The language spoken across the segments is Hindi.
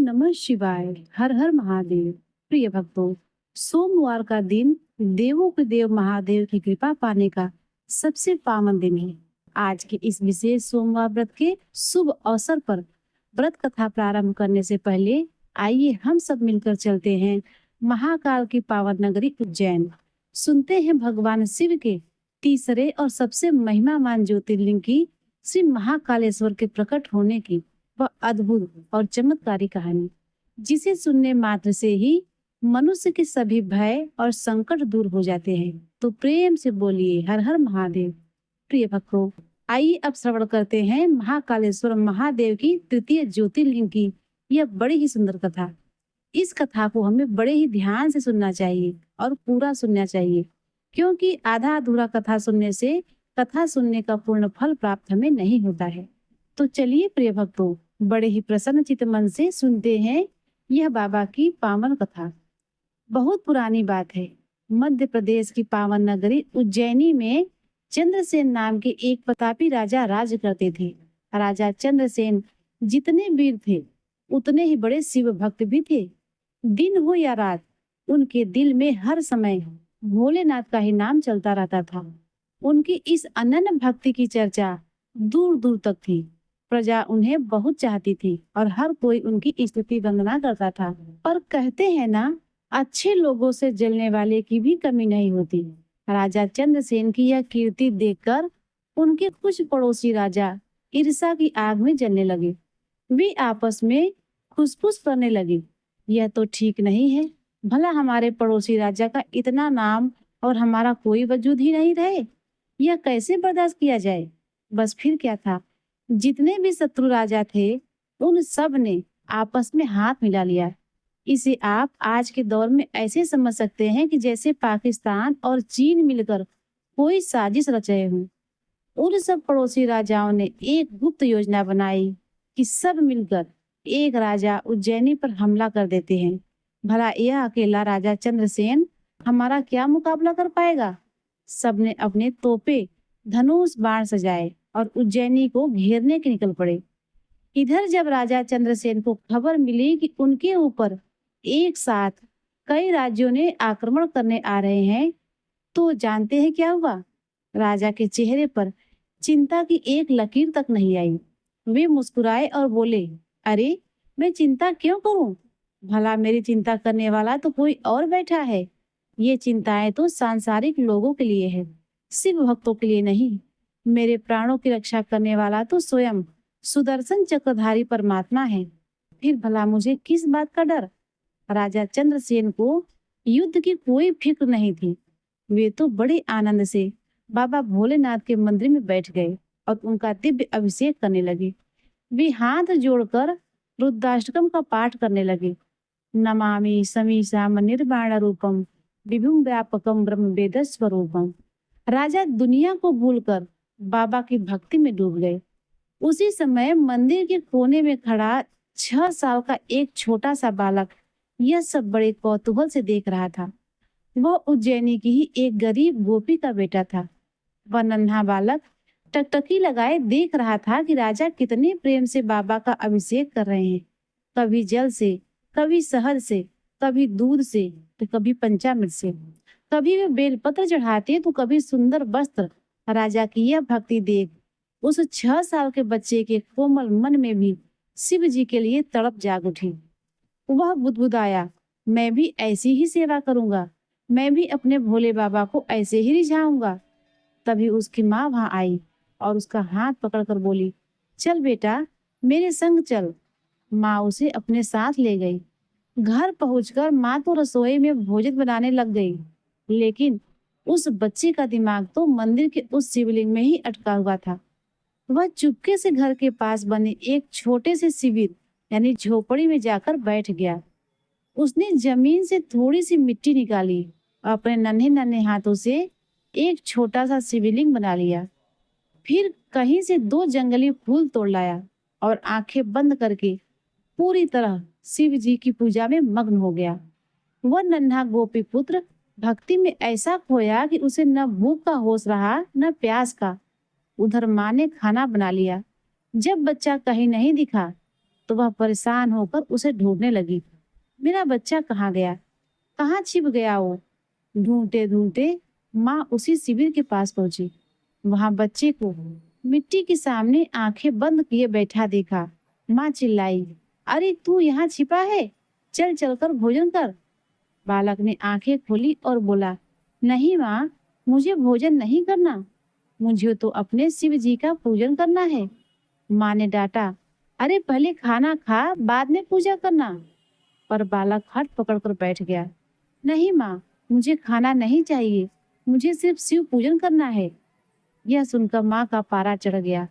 नमः शिवाय। हर हर महादेव। प्रिय भक्तों, सोमवार का दिन देवों के देव महादेव की कृपा पाने का सबसे पावन दिन है। आज के इस विशेष सोमवार व्रत के शुभ अवसर पर व्रत कथा प्रारंभ करने से पहले आइए हम सब मिलकर चलते हैं महाकाल की पावन नगरी उज्जैन। सुनते हैं भगवान शिव के तीसरे और सबसे महिमावान ज्योतिर्लिंग की श्री महाकालेश्वर के प्रकट होने की वह अद्भुत और चमत्कारी कहानी, जिसे सुनने मात्र से ही मनुष्य के सभी भय और संकट दूर हो जाते हैं। तो प्रेम से बोलिए हर हर महादेव। प्रिय भक्तों, आइए अब श्रवण करते हैं महाकालेश्वर महादेव की तृतीय ज्योतिर्लिंग की यह बड़ी ही सुंदर कथा। इस कथा को हमें बड़े ही ध्यान से सुनना चाहिए और पूरा सुनना चाहिए, क्योंकि आधा अधूरा कथा सुनने से कथा सुनने का पूर्ण फल प्राप्त हमें नहीं होता है। तो चलिए प्रिय भक्तों, बड़े ही प्रसन्न चित्त मन से सुनते हैं यह बाबा की पावन कथा। बहुत पुरानी बात है। मध्य प्रदेश की पावन नगरी उज्जैनी में चंद्रसेन नाम के एक प्रतापी राजा राज करते थे। राजा चंद्रसेन जितने वीर थे उतने ही बड़े शिव भक्त भी थे। दिन हो या रात उनके दिल में हर समय भोलेनाथ का ही नाम चलता रहता था। उनकी इस अनन्य भक्ति की चर्चा दूर दूर तक थी। प्रजा उन्हें बहुत चाहती थी और हर कोई उनकी स्तुति वंदना करता था। पर कहते हैं ना, अच्छे लोगों से जलने वाले की भी कमी नहीं होती। राजा चंद्रसेन की यह कीर्ति देखकर उनके कुछ पड़ोसी राजा ईर्ष्या की आग में जलने लगे। वे आपस में खुसफुस करने लगे, यह तो ठीक नहीं है। भला हमारे पड़ोसी राजा का इतना नाम और हमारा कोई वजूद ही नहीं रहे, यह कैसे बर्दाश्त किया जाए। बस फिर क्या था, जितने भी शत्रु राजा थे उन सब ने आपस में हाथ मिला लिया। इसे आप आज के दौर में ऐसे समझ सकते हैं कि जैसे पाकिस्तान और चीन मिलकर कोई साजिश रचे हों। उन सब पड़ोसी राजाओं ने एक गुप्त योजना बनाई कि सब मिलकर एक राजा उज्जैनी पर हमला कर देते हैं। भला यह अकेला राजा चंद्रसेन हमारा क्या मुकाबला कर पाएगा। सबने अपने तोपे धनुष बाण सजाए और उज्जैनी को घेरने के निकल पड़े। इधर जब राजा चंद्रसेन को खबर मिली कि उनके ऊपर एक साथ कई राज्यों ने आक्रमण करने आ रहे हैं, तो जानते हैं क्या हुआ। राजा के चेहरे पर चिंता की एक लकीर तक नहीं आई। वे मुस्कुराए और बोले, अरे मैं चिंता क्यों करूं? भला मेरी चिंता करने वाला तो कोई और बैठा है। ये चिंताएं तो सांसारिक लोगों के लिए है, शिव भक्तों के लिए नहीं। मेरे प्राणों की रक्षा करने वाला तो स्वयं सुदर्शन चक्रधारी परमात्मा है। फिर भला मुझे किस बात का डर। राजा चंद्रसेन को युद्ध की कोई फिक्र नहीं थी। वे तो बड़े आनंद से बाबा भोलेनाथ के मंदिर में बैठ गए और उनका दिव्य अभिषेक करने लगे। वे हाथ जोड़कर रुद्राष्टकम का पाठ करने लगे। नमामि समीशाम निर्वाण रूपम विभुम व्यापकम ब्रह्म वेद स्वरूपम। राजा दुनिया को भूलकर बाबा की भक्ति में डूब गए। उसी समय मंदिर के कोने में खड़ा 6 साल का एक छोटा सा बालक यह सब बड़े कौतूहल से देख रहा था। वह उज्जैनी की ही एक गरीब गोपी का बेटा था। वह नन्हा बालक टकटकी लगाए देख रहा था कि राजा कितने प्रेम से बाबा का अभिषेक कर रहे हैं। कभी जल से, कभी शहद से, कभी दूध से, तो कभी पंचामृत से। कभी वे बेलपत्र चढ़ाते तो कभी सुंदर वस्त्र। राजा की यह भक्ति देख उस 6 साल के बच्चे के कोमल मन में भी शिव जी के लिए तड़प जाग उठी। वह बुदबुदाया, मैं भी ऐसी ही सेवा करूंगा, मैं भी अपने भोले बाबा को ऐसे ही रिझाऊंगा। तभी उसकी माँ वहां आई और उसका हाथ पकड़कर बोली, चल बेटा मेरे संग चल। माँ उसे अपने साथ ले गई। घर पहुंचकर माँ तो रसोई में भोजन बनाने लग गई, लेकिन उस बच्चे का दिमाग तो मंदिर के उस शिवलिंग में ही अटका हुआ था। वह चुपके से घर के पास बने एक छोटे से शिविर यानी झोपड़ी में जाकर बैठ गया। उसने जमीन से थोड़ी सी मिट्टी निकाली और अपने नन्हे नन्हे हाथों से एक छोटा सा शिवलिंग बना लिया। फिर कहीं से 2 जंगली फूल तोड़ लाया और आंखें बंद करके पूरी तरह शिव जी की पूजा में मग्न हो गया। वह नन्हा गोपी पुत्र भक्ति में ऐसा खोया कि उसे न भूख का होश रहा न प्यास का। उधर माँ ने खाना बना लिया। जब बच्चा कहीं नहीं दिखा तो वह परेशान होकर उसे ढूंढने लगी। मेरा बच्चा कहाँ गया, कहाँ छिप गया वो? ढूंढते ढूंढते माँ उसी शिविर के पास पहुंची। वहां बच्चे को मिट्टी के सामने आंखें बंद किए बैठा देखा। माँ चिल्लाई, अरे तू यहाँ छिपा है, चल चलकर भोजन कर। बालक ने आंखें खोली और बोला, नहीं माँ, मुझे भोजन नहीं करना, मुझे तो अपने शिव जी का पूजन करना है। माँ ने डांटा, अरे पहले खाना खा, बाद में पूजा करना। पर बालक हट पकड़कर बैठ गया। नहीं माँ, मुझे खाना नहीं चाहिए, मुझे सिर्फ शिव पूजन करना है। यह सुनकर माँ का पारा चढ़ गया।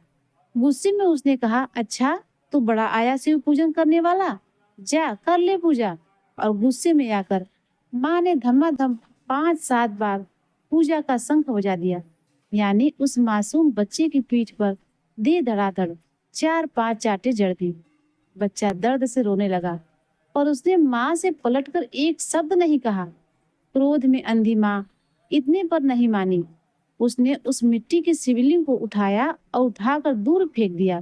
गुस्से में उसने कहा, अच्छा तू बड़ा आया शिव पूजन करने वाला, जा कर ले पूजा। और गुस्से में आकर माँ ने धमाधम 5-7 बार पूजा का शंख बजा दिया। यानी उस मासूम बच्चे की पीठ पर दे धड़ाधड़ 4-5 चाटे जड़ दी। बच्चा दर्द से रोने लगा, पर उसने माँ से पलटकर एक शब्द नहीं कहा। क्रोध में अंधी माँ इतने पर नहीं मानी। उसने उस मिट्टी के शिवलिंग को उठाया और उठाकर दूर फेंक दिया।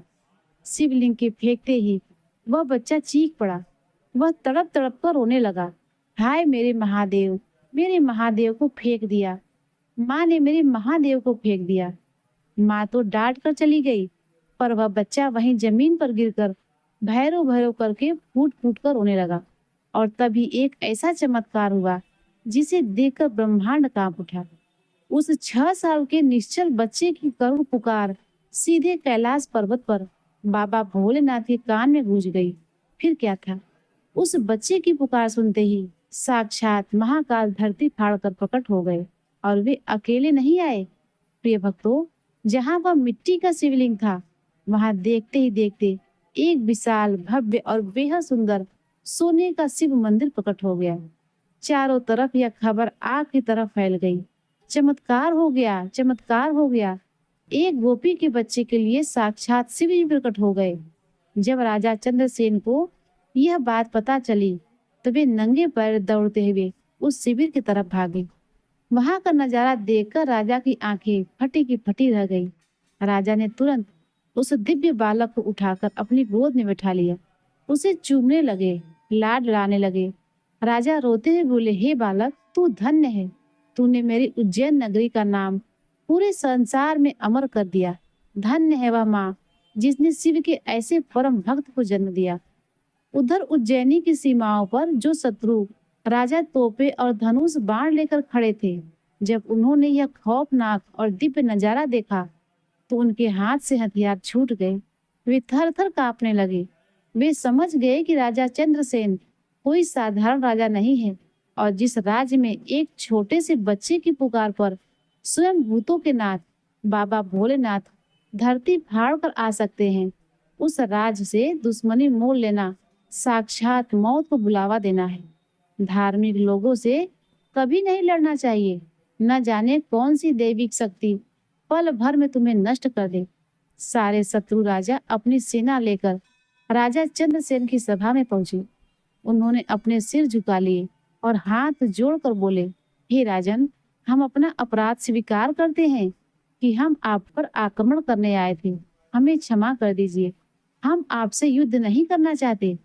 शिवलिंग के फेंकते ही वह बच्चा चीख पड़ा। वह तड़प तड़प कर रोने लगा, हाय मेरे महादेव को फेंक दिया, माँ ने मेरे महादेव को फेंक दिया। माँ तो डांट कर चली गई, पर वह बच्चा वहीं जमीन पर गिरकर भैरो भैरो करके फूट फूट कर रोने लगा। और तभी एक ऐसा चमत्कार हुआ जिसे देखकर ब्रह्मांड कांप उठा। उस 6 साल के निश्चल बच्चे की करुण पुकार सीधे कैलाश पर्वत पर बाबा भोलेनाथ के कान में गूंज गई। फिर क्या था, उस बच्चे की पुकार सुनते ही साक्षात महाकाल धरती फाड़कर प्रकट हो गए। और वे अकेले नहीं आए प्रिय भक्तों, जहाँ वह मिट्टी का शिवलिंग था, वहां देखते ही देखते एक विशाल भव्य और बेहद सुंदर सोने का शिव मंदिर प्रकट हो गया। चारों तरफ यह खबर आग की तरह फैल गई, चमत्कार हो गया, चमत्कार हो गया। एक गोपी के बच्चे के लिए साक्षात शिव जी प्रकट हो गए। जब राजा चंद्रसेन को यह बात पता चली तो वे नंगे पैर दौड़ते हुए उस शिविर की तरफ भागे। वहां का नजारा देखकर राजा की आंखें फटी की फटी रह गई। राजा ने तुरंत उस दिव्य बालक को उठाकर अपनी गोद में बैठा लिया, उसे चूमने लगे, लाड लाने लगे। राजा रोते हुए बोले, हे बालक, तू धन्य है, तूने मेरी उज्जैन नगरी का नाम पूरे संसार में अमर कर दिया। धन्य है वह माँ जिसने शिव के ऐसे परम भक्त को जन्म दिया। उधर उज्जैनी की सीमाओं पर जो शत्रु राजा तोपे और धनुष बाण लेकर खड़े थे, जब उन्होंने यह खौफनाक और दिव्य नजारा देखा तो उनके हाथ से हथियार छूट गए। वे थर थर कांपने लगे। वे समझ गए कि राजा चंद्रसेन कोई साधारण राजा नहीं है, और जिस राज्य में एक छोटे से बच्चे की पुकार पर स्वयं भूतों के नाथ बाबा भोलेनाथ धरती फाड़ कर आ सकते हैं, उस राज्य से दुश्मनी मोल लेना साक्षात मौत को बुलावा देना है। धार्मिक लोगों से कभी नहीं लड़ना चाहिए, न जाने कौन सी दैविक शक्ति पल भर में तुम्हें नष्ट कर दे। सारे शत्रु राजा अपनी सेना लेकर राजा चंद्रसेन की सभा में पहुंचे। उन्होंने अपने सिर झुका लिए और हाथ जोड़कर बोले, हे राजन, हम अपना अपराध स्वीकार करते हैं कि हम आप पर आक्रमण करने आए थे, हमें क्षमा कर दीजिए, हम आपसे युद्ध नहीं करना चाहते।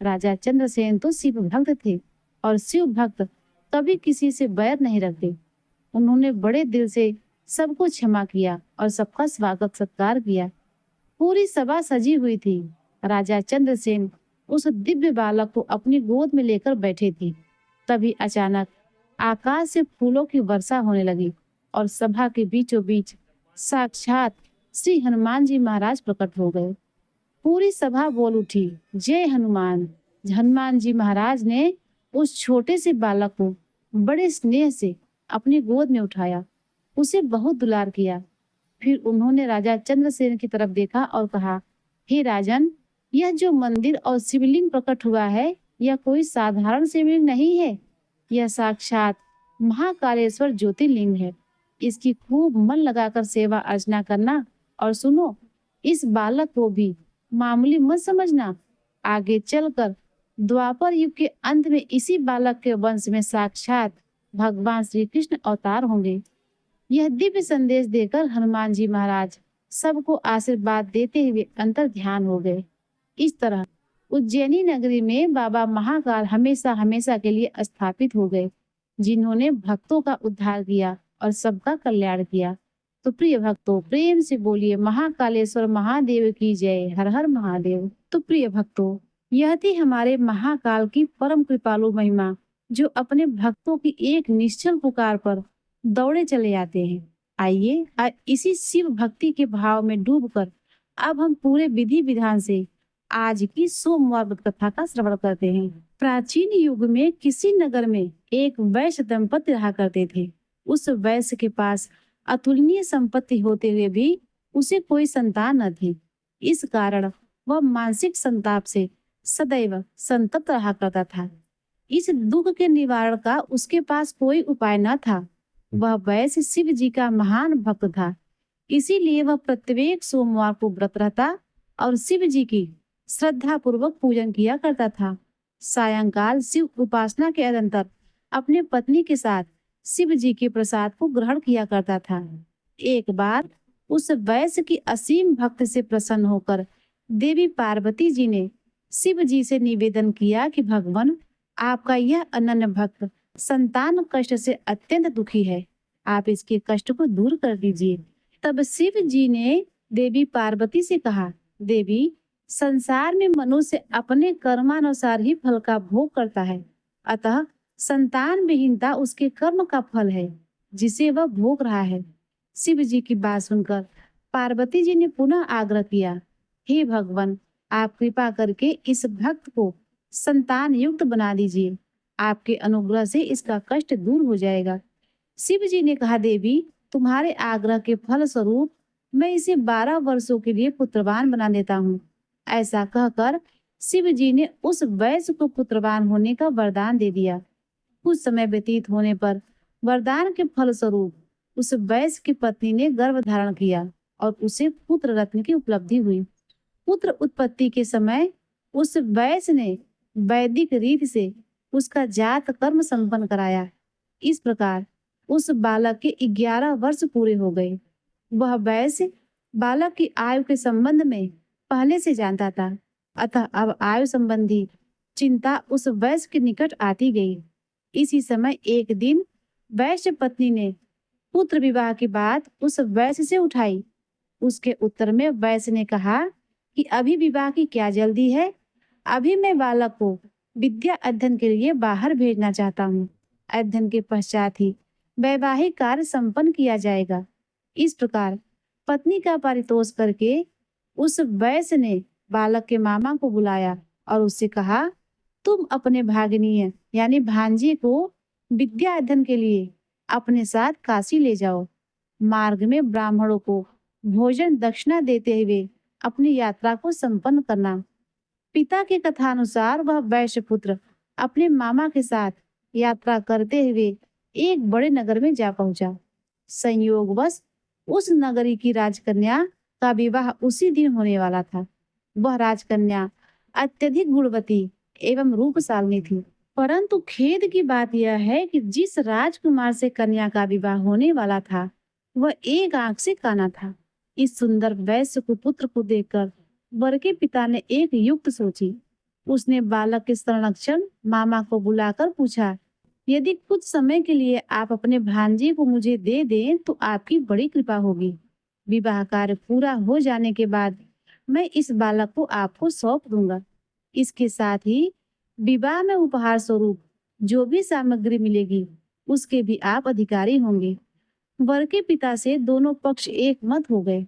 राजा चंद्रसेन तो शिव भक्त थे और शिव भक्त कभी किसी से बैर नहीं रखते। उन्होंने बड़े दिल से सबको क्षमा किया और सबका स्वागत सत्कार किया। पूरी सभा सजी हुई थी। राजा चंद्रसेन उस दिव्य बालक को अपनी गोद में लेकर बैठे थे। तभी अचानक आकाश से फूलों की वर्षा होने लगी और सभा के बीचों बीच साक्षात श्री हनुमान जी महाराज प्रकट हो गए। पूरी सभा बोल उठी, जय हनुमान। हनुमान जी महाराज ने उस छोटे से बालक को बड़े स्नेह से अपनी गोद में उठाया, उसे बहुत दुलार किया। फिर उन्होंने राजा चंद्रसेन की तरफ देखा और कहा, हे राजन, यह जो मंदिर और शिवलिंग प्रकट हुआ है, यह कोई साधारण शिवलिंग नहीं है, यह साक्षात महाकालेश्वर ज्योतिर्लिंग है। इसकी खूब मन लगाकर सेवा अर्चना करना। और सुनो, इस बालक को भी मामूली मत समझना। आगे चलकर द्वापर युग के अंत में इसी बालक के वंश में साक्षात भगवान श्री कृष्ण अवतार होंगे। यह दिव्य संदेश देकर हनुमान जी महाराज सबको आशीर्वाद देते हुए अंतर ध्यान हो गए। इस तरह उज्जैनी नगरी में बाबा महाकाल हमेशा हमेशा के लिए स्थापित हो गए, जिन्होंने भक्तों का उद्धार किया और सबका कल्याण किया। तो प्रिय भक्तों, प्रेम से बोलिए महाकालेश्वर महादेव की जय। हर हर महादेव। तो प्रिय भक्तों, यह थी हमारे महाकाल की परम कृपालु महिमा, जो अपने भक्तों की एक निश्चल पुकार पर दौड़े चले आते हैं। आइए इसी शिव भक्ति के भाव में डूबकर अब हम पूरे विधि विधान से आज की सोमवार व्रत कथा का श्रवण करते हैं। प्राचीन युग में किसी नगर में एक वैश्य दंपति रहा करते थे। उस वैश्य के पास अतुलनीय संपत्ति होते हुए भी उसे कोई संतान न थी। इस कारण वह मानसिक संताप से सदैव संतप्त रहा करता था। इस दुख के निवारण का उसके पास कोई उपाय न था। वह वैश्य शिव जी का महान भक्त था, इसीलिए वह प्रत्येक सोमवार को व्रत रहता और शिव जी की श्रद्धा पूर्वक पूजन किया करता था। सायंकाल शिव उपासना के अनंतर अपने पत्नी के साथ शिव जी के प्रसाद को ग्रहण किया करता था। एक बार उस वैश्य की असीम भक्त से प्रसन्न होकर देवी पार्वती जी ने शिव जी से निवेदन किया कि भगवान, आपका यह अनन्य भक्त संतान कष्ट से अत्यंत दुखी है, आप इसके कष्ट को दूर कर दीजिए। तब शिव जी ने देवी पार्वती से कहा, देवी, संसार में मनुष्य अपने कर्मानुसार ही फल का भोग करता है, अतः संतान विहीनता उसके कर्म का फल है जिसे वह भोग रहा है। शिव जी की बात सुनकर पार्वती जी ने पुनः आग्रह किया, हे भगवान, आप कृपा करके इस भक्त को संतान युक्त बना दीजिए, आपके अनुग्रह से इसका कष्ट दूर हो जाएगा। शिव जी ने कहा, देवी, तुम्हारे आग्रह के फल स्वरूप मैं इसे 12 वर्षों के लिए पुत्रवान बना देता हूँ। ऐसा कहकर शिव जी ने उस वैश्य को पुत्रवान होने का वरदान दे दिया। कुछ समय व्यतीत होने पर वरदान के फल स्वरूप उस वैश्य की पत्नी ने गर्भ धारण किया और उसे पुत्र रत्न की उपलब्धि हुई। पुत्र उत्पत्ति के समय उस वैश्य ने वैदिक रीति से उसका जात कर्म संपन्न कराया। इस प्रकार उस बालक के 11 वर्ष पूरे हो गए। वह वैश्य बालक की आयु के संबंध में पहले से जानता था, अतः अब आयु संबंधी चिंता उस वैश्य के निकट आती गई। इसी समय एक दिन वैश्य पत्नी ने पुत्र विवाह की बात उस वैश्य से उठाई। उसके उत्तर में वैश्य ने कहा कि अभी विवाह की क्या जल्दी है, अभी मैं बालक को विद्या अध्ययन के लिए बाहर भेजना चाहता हूँ। अध्ययन के पश्चात ही वैवाहिक कार्य संपन्न किया जाएगा। इस प्रकार पत्नी का पारितोष करके उस वैश्य ने बालक के मामा को बुलाया और उससे कहा, तुम अपने भागिनी यानी भांजे को विद्या अध्ययन के लिए अपने साथ काशी ले जाओ। मार्ग में ब्राह्मणों को भोजन दक्षिणा देते हुए अपनी यात्रा को संपन्न करना। पिता के कथानुसार वह वैश्य पुत्र अपने मामा के साथ यात्रा करते हुए एक बड़े नगर में जा पहुंचा। संयोगवश उस नगरी की राजकन्या का विवाह उसी दिन होने वाला था। वह राजकन्या अत्यधिक गुणवती एवं रूपशालिनी थी, परंतु खेद की बात यह है कि जिस राजकुमार से कन्या का विवाह होने वाला था वह एक आंख से काना था। इस सुंदर वैश्य पुत्र को देखकर वर के पिता ने एक युक्त सोची। उसने बालक के संरक्षण मामा को बुलाकर पूछा, यदि कुछ समय के लिए आप अपने भांजे को मुझे दे दें तो आपकी बड़ी कृपा होगी। विवाह कार्य पूरा हो जाने के बाद मैं इस बालक को आपको सौंप दूंगा। इसके साथ ही विवाह में उपहार स्वरूप जो भी सामग्री मिलेगी उसके भी आप अधिकारी होंगे। वर के पिता से दोनों पक्ष एक मत हो गए।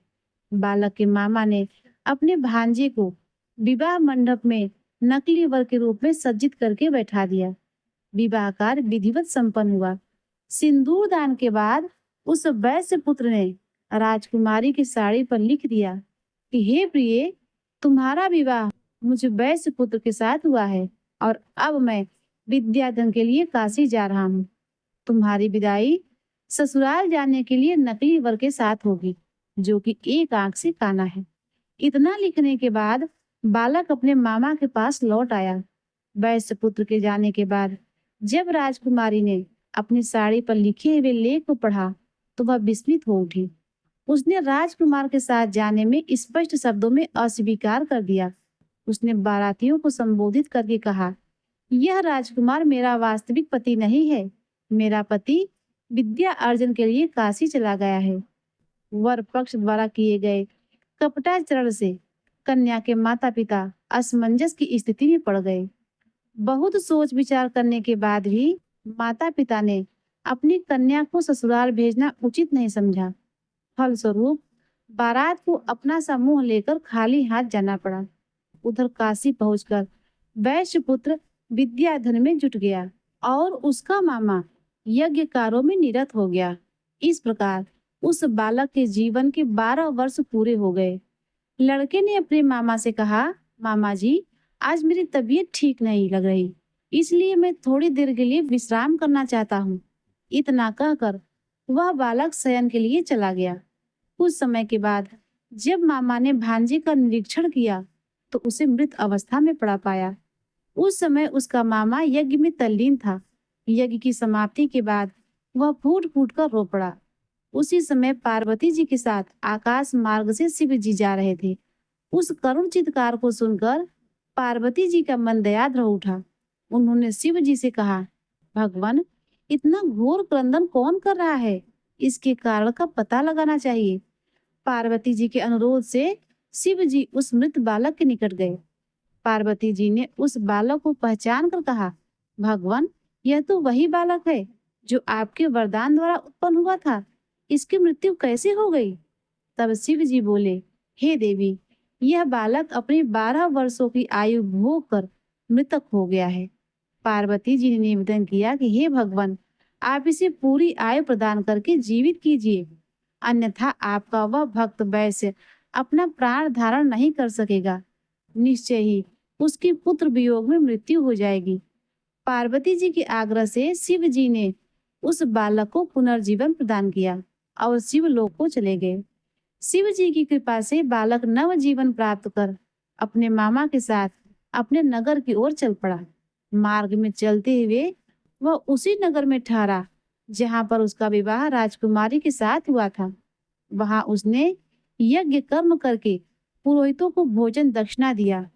बालक के मामा ने अपने भांजे को विवाह मंडप में नकली वर के रूप में सज्जित करके बैठा दिया। विवाह कार्य विधिवत संपन्न हुआ। सिंदूर दान के बाद उस वैश्य पुत्र ने राजकुमारी की साड़ी पर लिख दिया कि हे प्रिय, तुम्हारा विवाह मुझ वैश्य पुत्र के साथ हुआ है और अब मैं विद्याधन के लिए काशी जा रहा हूँ। तुम्हारी विदाई ससुराल जाने के लिए नकली वर के साथ होगी जो कि एक आंख से काना है। इतना लिखने के बाद बालक अपने मामा के पास लौट आया। वैश्य पुत्र के जाने के बाद जब राजकुमारी ने अपनी साड़ी पर लिखे हुए लेख को पढ़ा तो वह विस्मित हो उठी। उसने राजकुमार के साथ जाने में स्पष्ट शब्दों में अस्वीकार कर दिया। उसने बारातियों को संबोधित करके कहा, यह राजकुमार मेरा वास्तविक पति नहीं है। मेरा पति विद्या अर्जन के लिए काशी चला गया है। वर पक्ष द्वारा किए गए कपटाचरण से कन्या के माता पिता असमंजस की स्थिति में पड़ गए। बहुत सोच विचार करने के बाद भी माता पिता ने अपनी कन्या को ससुराल भेजना उचित नहीं समझा। फलस्वरूप बारात को अपना सा मुंह लेकर खाली हाथ जाना पड़ा। उधर काशी पहुंचकर वैश्य पुत्र विद्याधन में जुट गया और उसका मामा यज्ञ कार्यों में निरत हो गया। इस प्रकार उस बालक के जीवन के 12 वर्ष पूरे हो गए। लड़के ने अपने मामा से कहा, मामा जी, आज मेरी तबीयत ठीक नहीं लग रही, इसलिए मैं थोड़ी देर के लिए विश्राम करना चाहता हूँ। इतना कहकर वह बालक शयन के लिए चला गया। कुछ समय के बाद जब मामा ने भांजे का निरीक्षण किया तो उसे मृत अवस्था में पड़ा पाया। उस समय उसका मामा यज्ञ में तल्लीन था। यज्ञ की समाप्ति के बाद वह फूट फूट कर रो पड़ा। उसी समय पार्वती जी के साथ आकाश मार्ग से शिव जी जा रहे थे। उस करुण चित्कार को सुनकर पार्वती जी का मन दयाद्र हो उठा। उन्होंने शिव जी से कहा, भगवान, इतना घोर क्रंदन कौन कर रहा है? इसके कारण का पता लगाना चाहिए। पार्वती जी के अनुरोध से शिव जी उस मृत बालक के निकट गए। पार्वती जी ने उस बालक को पहचान कर कहा, भगवान, यह तो वही बालक है जो आपके वरदान द्वारा उत्पन्न हुआ था। इसकी मृत्यु कैसे हो गई? तब शिव जी बोले, हे देवी, यह बालक अपनी 12 वर्षों की आयु भोग कर मृतक हो गया है। पार्वती जी ने निवेदन किया कि हे भगवान, आप इसे पूरी आयु प्रदान करके जीवित कीजिए, अन्यथा आपका वह भक्त वैश्य अपना प्राण धारण नहीं कर सकेगा। निश्चय ही उसकी पुत्र वियोग में मृत्यु हो जाएगी। पार्वती जी के आग्रह से शिव जी ने उस बालक को पुनर्जीवन प्रदान किया और शिव लोक को चले गए। शिव जी की कृपा से बालक नव जीवन प्राप्त कर अपने मामा के साथ अपने नगर की ओर चल पड़ा। मार्ग में चलते हुए वह उसी नगर में ठहरा जहां पर उसका विवाह राजकुमारी के साथ हुआ था। वहां उसने यज्ञ कर्म करके पुरोहितों को भोजन दक्षिणा दिया।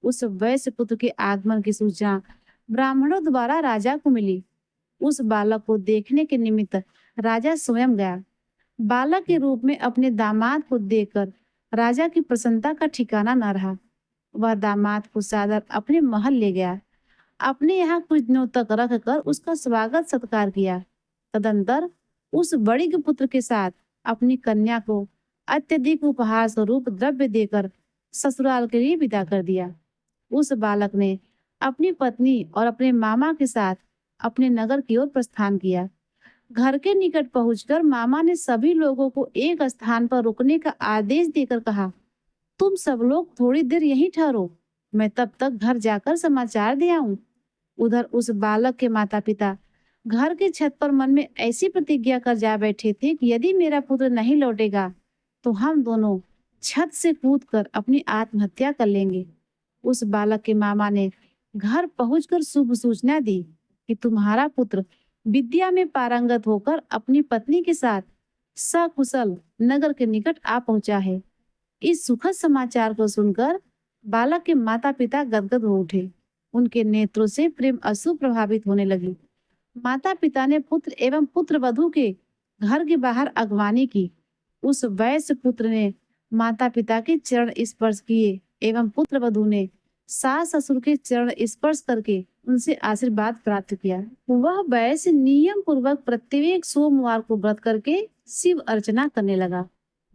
उस वैश्य पुत्र के आगमन की सूचना ब्राह्मणों द्वारा राजा को मिली। उस बालक को देखने के निमित्त राजा स्वयं गया। बालक के रूप में अपने दामाद को देखकर राजा की प्रसन्नता का ठिकाना न रहा। वह दामाद को सादर अपने महल ले गया। अपने यहाँ कुछ दिनों तक रखकर उसका स्वागत सत्कार किया। तदंतर उस बड़ी के पुत्र के साथ अपनी कन्या को अत्यधिक उपहार स्वरूप द्रव्य देकर ससुराल के लिए विदा कर दिया। उस बालक ने अपनी पत्नी और अपने मामा के साथ अपने नगर की ओर प्रस्थान किया। घर के निकट पहुंचकर मामा ने सभी लोगों को एक स्थान पर रुकने का आदेश देकर कहा, तुम सब लोग थोड़ी देर यहीं ठहरो, मैं तब तक घर जाकर समाचार दे आऊं। उधर उस बालक के माता पिता घर की छत पर मन में ऐसी प्रतिज्ञा कर जा बैठे थे कि यदि मेरा पुत्र नहीं लौटेगा तो हम दोनों छत से कूदकर अपनी आत्महत्या कर लेंगे। उस बालक के मामा ने घर पहुंचकर शुभ सूचना दी कि तुम्हारा पुत्र विद्या में पारंगत होकर अपनी पत्नी के साथ सकुशल नगर के निकट आ पहुंचा है। इस सुखद समाचार को सुनकर बालक के माता पिता गदगद हो उठे। उनके नेत्रों से प्रेम अश्रु प्रभावित होने लगी। माता पिता ने पुत्र एवं पुत्र वधू के घर के बाहर अगवानी की। उस वैश्य पुत्र ने माता पिता के चरण स्पर्श किए एवं पुत्र वधू ने सास ससुर के चरण स्पर्श करके उनसे आशीर्वाद प्राप्त किया। वह वैश्य नियम पूर्वक प्रत्येक सोमवार को व्रत करके शिव अर्चना करने लगा।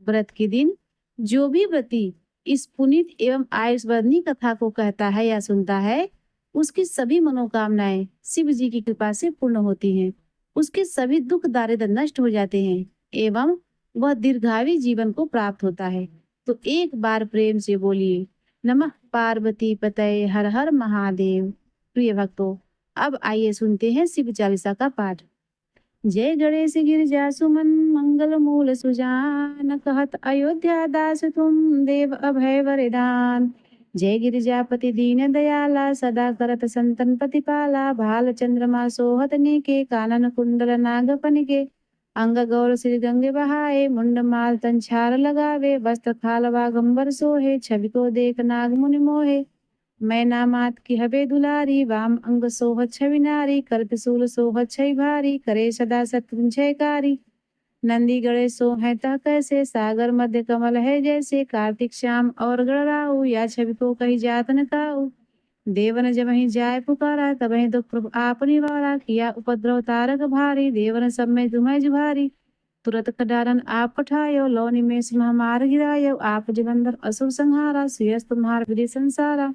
व्रत के दिन जो भी व्रती इस पुनीत एवं आयुष्वर्धनी कथा को कहता है या सुनता है, उसकी सभी मनोकामनाएं शिव जी की कृपा से पूर्ण होती हैं। उसके सभी दुख दारिद्र नष्ट हो जाते हैं एवं वह दीर्घायु जीवन को प्राप्त होता है। तो एक बार प्रेम से बोलिए, नमः पार्वती पतये हर हर महादेव। प्रिय भक्तों, अब आइए सुनते हैं शिव चालीसा का पाठ। जय गणेश गिरिजा सुमन मंगल मूल सुजान, कहत अयोध्या दास तुम देव अभय वरदान। जय गिरिजापति दीन दयाला, सदा करत संतन प्रतिपाला। भाल चंद्रमा सोहत के कानन कुंडल नागपन के। अंग गौर श्री गंगे बहाए, मुंड माल तन छार लगावे। वस्त्र खाल वागंबर सोहे, छवि को देख नाग मुनि मोहे। मैं नामात की हवे दुलारी, वाम अंग सोह छवि नारी, कल्पसूल सोह छई भारी, करे सदा सत्य नंदी गणेश सो है ता कैसे, सागर मध्य कमल है जैसे, कार्तिक श्याम और गणराऊ, या छवि को कही जात न काऊ। देवन जब ही जाय पुकारा, तब ही दुख प्रभु आप निवारा, किया उपद्रव तारक भारी, देवन सब में तुम्हें जुभारी। तुरत खडारन आप पठायो, लो निमेष महामार गिरायो, आप जलंधर असुर संहारा, सुयस तुम्हार विधि संसारा।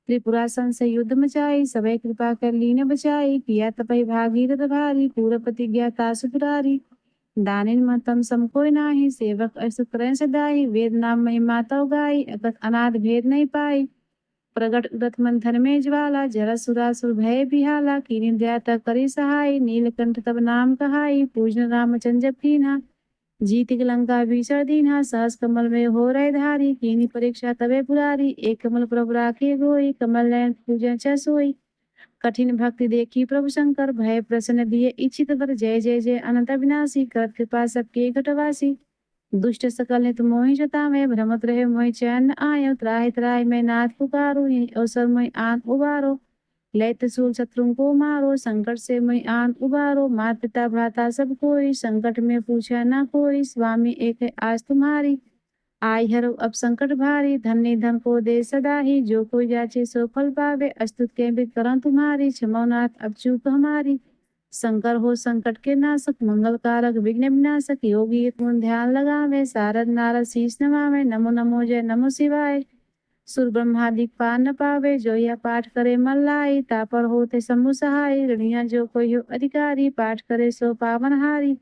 त्रिपुरासन से युद्ध मचाई, सबे कृपा कर लीन बचाई, किया तपहि भागीरथ भारी, पूर्व प्रतिज्ञा तासु पुरारी। दानिन मतम सम कोई नाही, सेवक अस करें सदाई, वेद नाम महिमा तव गाई, अगत अनाथ भेद नहीं पाई। प्रगट उदत मंथन में ज्वाला, जरा सुरासुर भय बिहाला, कीनि दया तब करी सहाय, नीलकंठ तब नाम कहाई, पूजन रामचंद्र कीन्हा। जीत लंका भीषण दीन्हा, सहस कमल में हो रहे धारी, कीनी परीक्षा तबे पुरारी, एक कमल प्रभु राखे गोई, कमल नयन पूजन च सोई। कठिन भक्ति देखी प्रभु शंकर, भय प्रसन्न दिए इच्छित वर, जय जय जय अनंत विनाशी, कर कृपा सबके घटवासी। दुष्ट सकल नित मोहि जतावे, भ्रमत रहे मोहि चैन न आयो, त्राहि त्राहि मैं नाथ पुकारो, यही अवसर मोहि आन उबारो। लय त्रिशूल शत्रु को मारो, संकट से मोहि आन उबारो, माता पिता भ्राता सब कोई, संकट में पूछा ना कोई, स्वामी एक है आज तुम्हारी। आई हरो अब संकट भारी, धन्य धन को दे सदा ही, जो कोई जाचे सो फल पावे, अस्तुत के भी करं तुम्हारी, क्षमोनाथ अब चूक हमारी। शंकर हो संकट के नाशक, मंगल कारक विघ्न विनाशक, योगी एक मन ध्यान लगावे, सारद नारद शीस नवावे, नमो नमो जय नमो शिवाय। सुर ब्रह्मादि पार न पावे, जो यह पाठ करे मन लाई, तापर होते समूह सहाय, ऋणिया जो कोई हो अधिकारी, पाठ करे सो पावन हारी।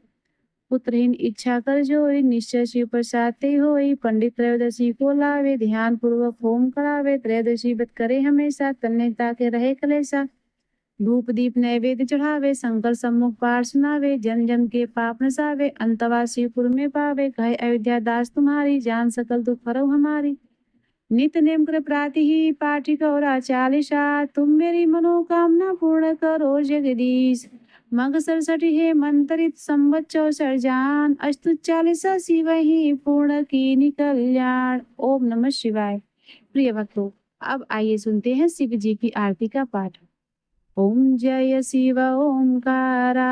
पुत्रहीन इच्छा कर जोई, निश्चय शिव प्रसाद ते होई, पंडित त्रयोदशी को लावे, ध्यान पूर्वक होम करावे, त्रयोदशी व्रत करे हमेशा, तन्यता के रहे कलेसा। धूप दीप नैवेद्य चढ़ावे, शंकर सम्मुख पाठ सुनावे, जन जन के पाप नसावे, अंतवासीपुर में पावे, कहे अयोध्या दास तुम्हारी, जान सकल दुख हरौ हमारी। नित नेम कर प्राति ही पाठी कौरा चालीसा, तुम मेरी मनोकामना पूर्ण करो जगदीश। मग 67 है मंत्रित संवत 64 जान, अस्तु 40 शिव ही पूर्ण की कल्याण। ओम नमः शिवाय। प्रिय भक्तों, अब आइए सुनते हैं शिव जी की आरती का पाठ। ओम जय शिव ओंकारा,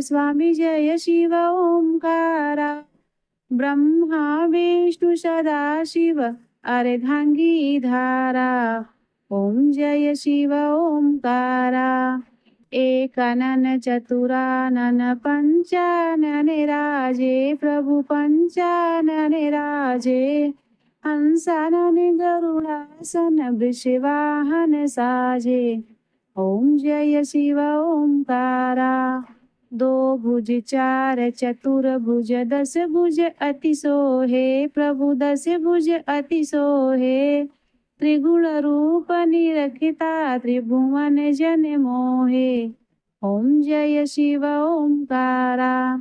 स्वामी जय शिव ओंकारा, ब्रह्मा विष्णु सदा शिव अर्धांगी धारा। ओम जय शिव ओंकारा, एकानन चतुरानन पंचानन राजे, प्रभु पंचानन राजे, हंसानन गरुड़ासन वृषवाहन साजे। ओम जय शिव ओंकारा, दो भुज चार चतुर्भुज, 10 भुज अति सोहे, प्रभु 10 भुज अति सोहे, त्रिगुण रूप निरखिता त्रिभुवन जन मोहे। ओम जय शिव ओंकारा,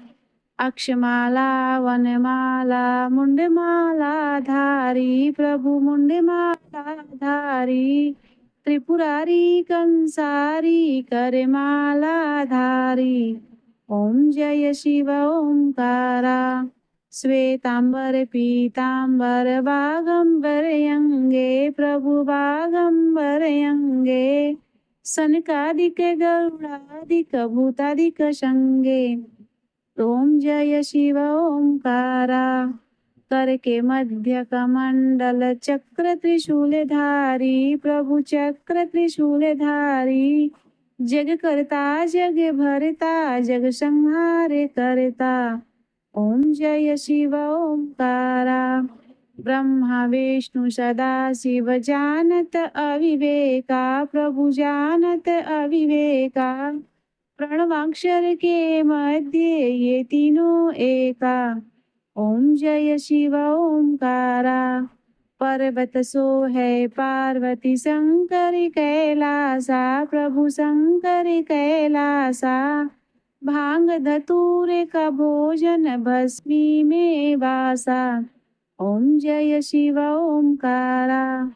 अक्षमाला वनमाला मुंडमाला धारी, प्रभु मुंडमाला धारी, त्रिपुरारी कंसारी करमाला धारी। ओम जय शिव ओंकारा, श्वेतांबर पीतांबर बागंबर अंगे, प्रभु बागंबर अंगे, सनकादिक गरुड़ादिक भूतादिक संगे। ओम जय शिव ओंकारा, कर के मध्य कमंडल चक्र त्रिशूल धारी, प्रभु चक्र त्रिशूल धारी, जग करता जग भरता, जग संहार करता। ओम जय शिव ओंकारा, ब्रह्मा विष्णु सदा शिव जानत अविवेका, प्रभु जानत अविवेका, प्रणवाक्षर के मध्य ये तीनों एका। ओम जय शिव ओंकारा, पर्वत सो है पार्वती शंकर कैलासा, प्रभु शंकर कैलासा, भांग धतूर का भोजन भस्मी में वासा। ओम जय शिव ओंकारा,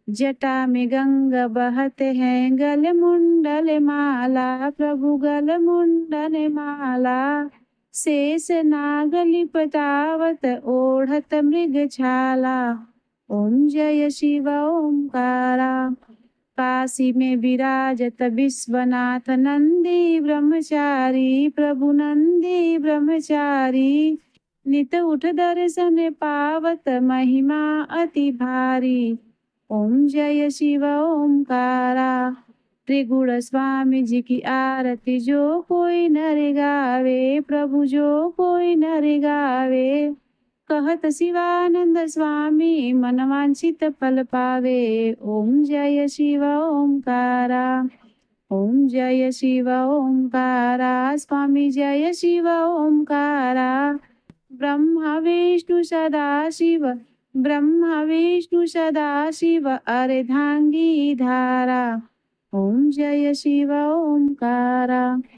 जटा में गंगा बहते हैं, गल मुंडल माला, प्रभु गल मुंडल माला, शेष नाग लिपटावत ओढ़त मृग छाला। ओम जय शिव ओंकारा, काशी में विराजत विश्वनाथ नंदी ब्रह्मचारी, प्रभु नंदी ब्रह्मचारी। नित उठ दर्शन पावत महिमा अति भारी। ओम जय शिव ओमकारा। त्रिगुण स्वामी जी की आरती जो कोई नर गावे, प्रभु जो कोई नर गावे। कहत शिवानंद स्वामी मन वांछित फल पावे। ओम जय शिव ओमकारा। ओम जय शिव ओमकारा। स्वामी जय शिव ओमकारा। ब्रह्मा विष्णु सदा शिव, ब्रह्मा विष्णु सदा शिव अर्धांगी धारा। ओम जय शिव ओमकारा।